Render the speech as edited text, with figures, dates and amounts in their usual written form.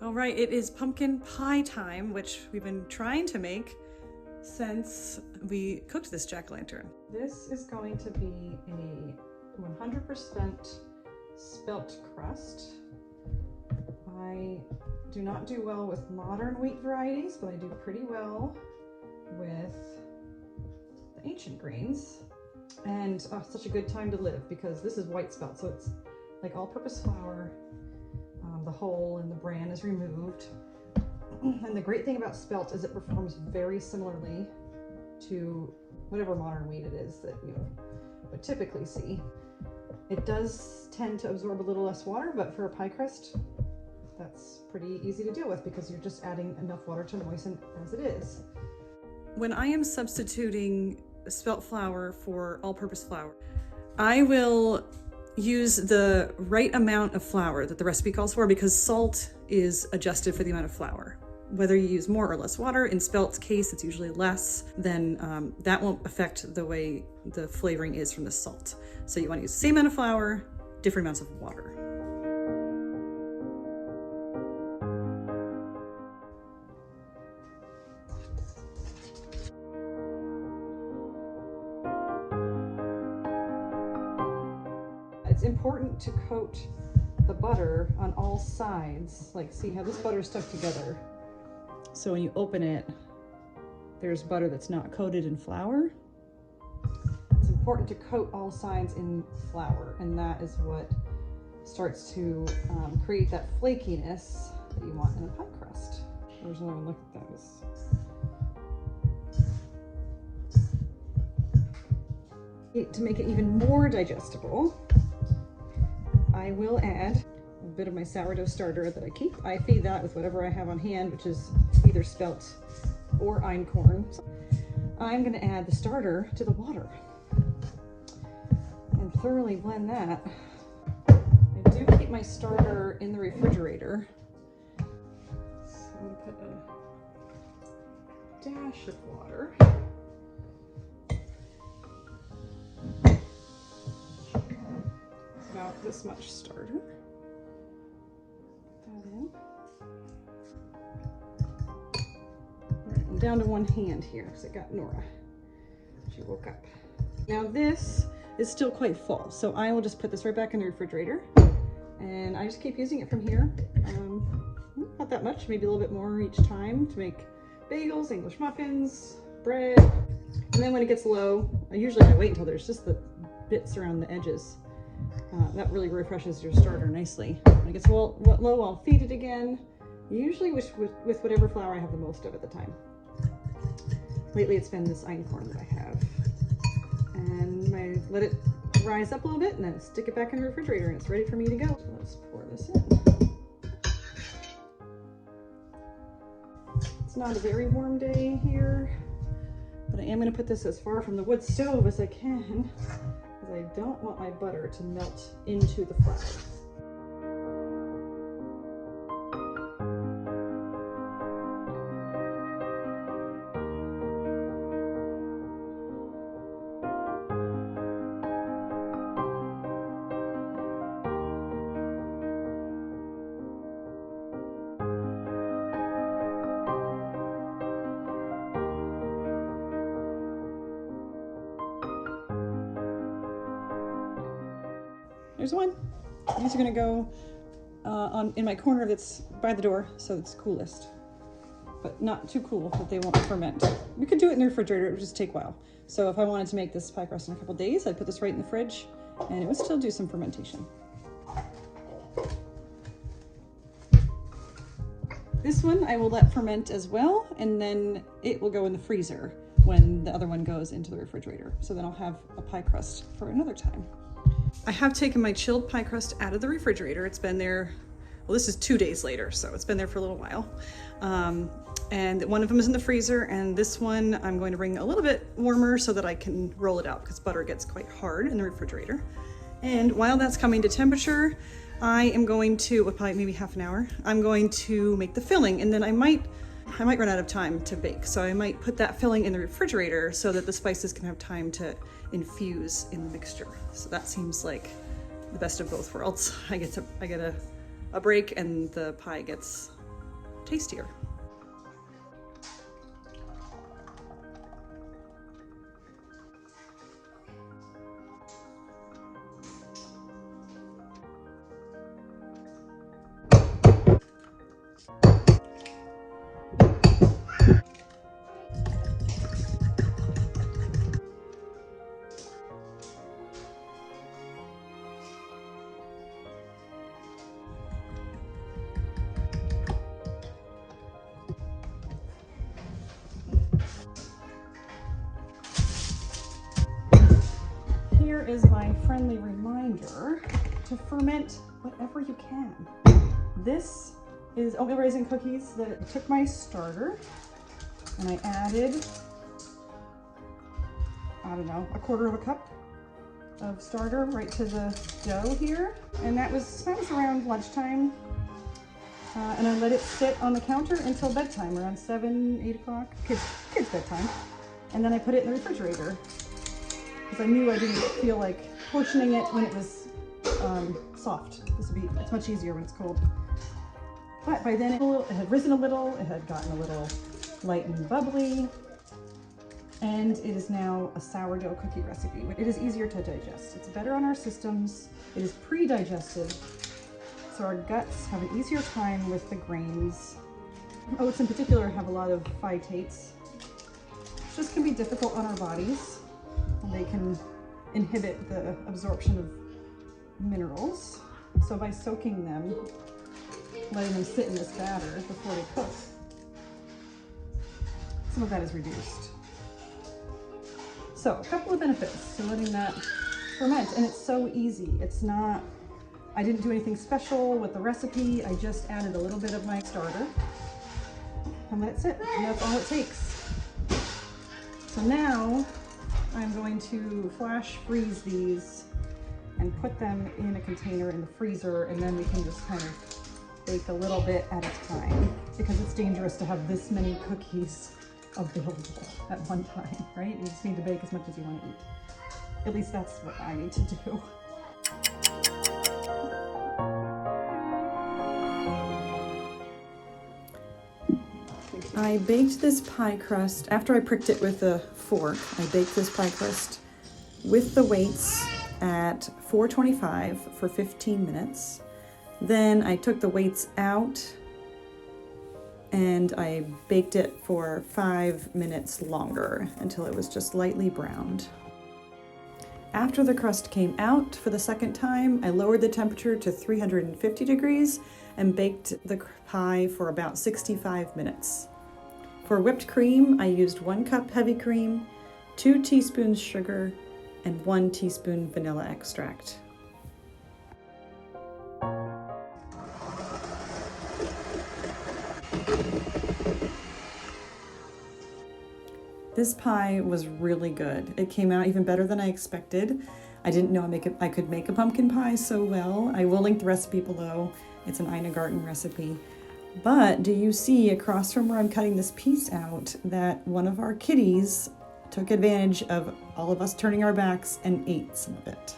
All right, it is pumpkin pie time, which we've been trying to make since we cooked this jack-o'-lantern. This is going to be a 100% spelt crust. I do not do well with modern wheat varieties, but I do pretty well with the ancient grains. And such a good time to live because this is white spelt, so it's like all-purpose flour. The hull and the bran is removed. And the great thing about spelt is it performs very similarly to whatever modern wheat it is that you would typically see. It does tend to absorb a little less water, but for a pie crust, that's pretty easy to deal with because you're just adding enough water to moisten as it is. When I am substituting spelt flour for all-purpose flour, I will use the right amount of flour that the recipe calls for because salt is adjusted for the amount of flour. Whether you use more or less water, in spelt's case it's usually less, then that won't affect the way the flavoring is from the salt. So you want to use the same amount of flour, different amounts of water. It's important to coat the butter on all sides. Like, see how this butter is stuck together. So when you open it, there's butter that's not coated in flour. It's important to coat all sides in flour, and that is what starts to create that flakiness that you want in a pie crust. There's another look at those. To make it even more digestible, I will add a bit of my sourdough starter that I keep. I feed that with whatever I have on hand, which is either spelt or einkorn. I'm going to add the starter to the water and thoroughly blend that. I do keep my starter in the refrigerator. So I'm going to put a dash of water. About this much starter. Put that in. All right, I'm down to one hand here because I got Nora. She woke up. Now this is still quite full, so I will just put this right back in the refrigerator, and I just keep using it from here. Not that much, maybe a little bit more each time to make bagels, English muffins, bread, and then when it gets low, I wait until there's just the bits around the edges. That really refreshes your starter nicely. When it gets low, I'll feed it again, usually with whatever flour I have the most of at the time. Lately it's been this einkorn that I have. And I let it rise up a little bit and then stick it back in the refrigerator and it's ready for me to go. So let's pour this in. It's not a very warm day here, but I am going to put this as far from the wood stove as I can. I don't want my butter to melt into the flour. There's one. These are gonna go in my corner that's by the door, so it's coolest, but not too cool that they won't ferment. We could do it in the refrigerator, it would just take a while. So if I wanted to make this pie crust in a couple days, I'd put this right in the fridge and it would still do some fermentation. This one I will let ferment as well, and then it will go in the freezer when the other one goes into the refrigerator. So then I'll have a pie crust for another time. I have taken my chilled pie crust out of the refrigerator. It's been there, well, this is 2 days later, so it's been there for a little while. And one of them is in the freezer, and this one I'm going to bring a little bit warmer so that I can roll it out because butter gets quite hard in the refrigerator. And while that's coming to temperature, I am going to, probably maybe half an hour, I'm going to make the filling, and then I might run out of time to bake. So I might put that filling in the refrigerator so that the spices can have time to infuse in the mixture. So that seems like the best of both worlds. I get a break and the pie gets tastier. Here is my friendly reminder to ferment whatever you can. This is oatmeal raisin cookies that I took my starter and I added, I don't know, 1/4 cup of starter right to the dough here. And that was around lunchtime. And I let it sit on the counter until bedtime, around 7, 8 o'clock, kids bedtime. And then I put it in the refrigerator, because I knew I didn't feel like portioning it when it was soft. It's much easier when it's cold. But by then it had risen a little, it had gotten a little light and bubbly, and it is now a sourdough cookie recipe. It is easier to digest. It's better on our systems. It is pre-digested, so our guts have an easier time with the grains. Oats in particular have a lot of phytates, which just can be difficult on our bodies. They can inhibit the absorption of minerals. So by soaking them, letting them sit in this batter before they cook, some of that is reduced. So a couple of benefits to letting that ferment, and it's so easy. It's not, I didn't do anything special with the recipe. I just added a little bit of my starter and let it sit, and that's all it takes. So now I'm going to flash freeze these and put them in a container in the freezer, and then we can just kind of bake a little bit at a time, because it's dangerous to have this many cookies available at one time, right? You just need to bake as much as you want to eat. At least that's what I need to do. I baked this pie crust, after I pricked it with a fork, I baked this pie crust with the weights at 425 for 15 minutes. Then I took the weights out and I baked it for 5 minutes longer until it was just lightly browned. After the crust came out for the second time, I lowered the temperature to 350 degrees and baked the pie for about 65 minutes. For whipped cream, I used 1 cup heavy cream, 2 teaspoons sugar, and 1 teaspoon vanilla extract. This pie was really good. It came out even better than I expected. I didn't know I could make a pumpkin pie so well. I will link the recipe below. It's an Ina Garten recipe. But do you see across from where I'm cutting this piece out that one of our kitties took advantage of all of us turning our backs and ate some of it?